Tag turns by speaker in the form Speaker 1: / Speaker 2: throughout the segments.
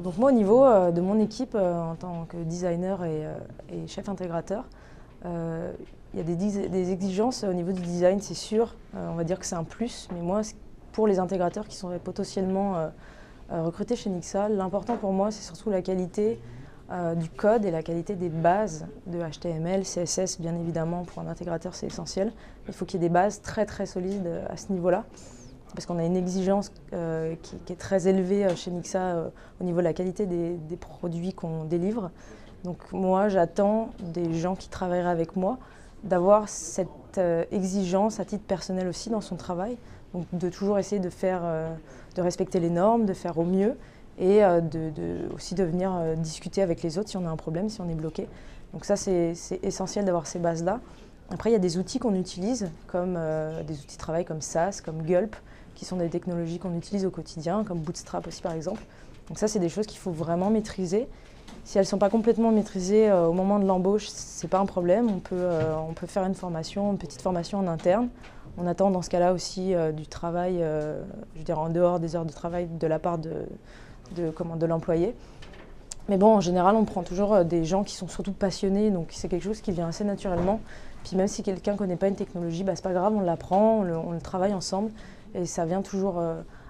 Speaker 1: Donc moi, au niveau de mon équipe, en tant que designer et chef intégrateur, il y a des exigences au niveau du design, c'est sûr. On va dire que c'est un plus, mais moi, pour les intégrateurs qui sont potentiellement recrutés chez Nixa, l'important pour moi, c'est surtout la qualité du code et la qualité des bases de HTML, CSS, bien évidemment, pour un intégrateur, c'est essentiel. Il faut qu'il y ait des bases très très solides à ce niveau-là, parce qu'on a une exigence qui est très élevée chez Nixa au niveau de la qualité des produits qu'on délivre. Donc moi, j'attends des gens qui travailleraient avec moi d'avoir cette exigence à titre personnel aussi dans son travail, donc de toujours essayer de respecter les normes, de faire au mieux et aussi de venir discuter avec les autres si on a un problème, si on est bloqué. Donc ça, c'est essentiel d'avoir ces bases-là. Après, il y a des outils qu'on utilise, comme des outils de travail comme SAS, comme Gulp, qui sont des technologies qu'on utilise au quotidien, comme Bootstrap aussi par exemple. Donc ça, c'est des choses qu'il faut vraiment maîtriser. Si elles ne sont pas complètement maîtrisées au moment de l'embauche, ce n'est pas un problème. On peut faire une formation, une petite formation en interne. On attend dans ce cas-là aussi du travail, je dirais en dehors des heures de travail, de la part de l'employé. Mais bon, en général, on prend toujours des gens qui sont surtout passionnés, donc c'est quelque chose qui vient assez naturellement. Puis même si quelqu'un ne connaît pas une technologie, bah, c'est pas grave, on l'apprend, on le travaille ensemble, et ça vient toujours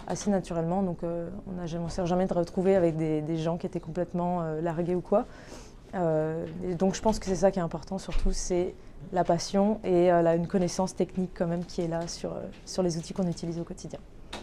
Speaker 1: assez naturellement. Donc on ne s'est jamais retrouvé avec des gens qui étaient complètement largués ou quoi. Et donc je pense que c'est ça qui est important surtout, c'est la passion et une connaissance technique quand même qui est là sur les outils qu'on utilise au quotidien.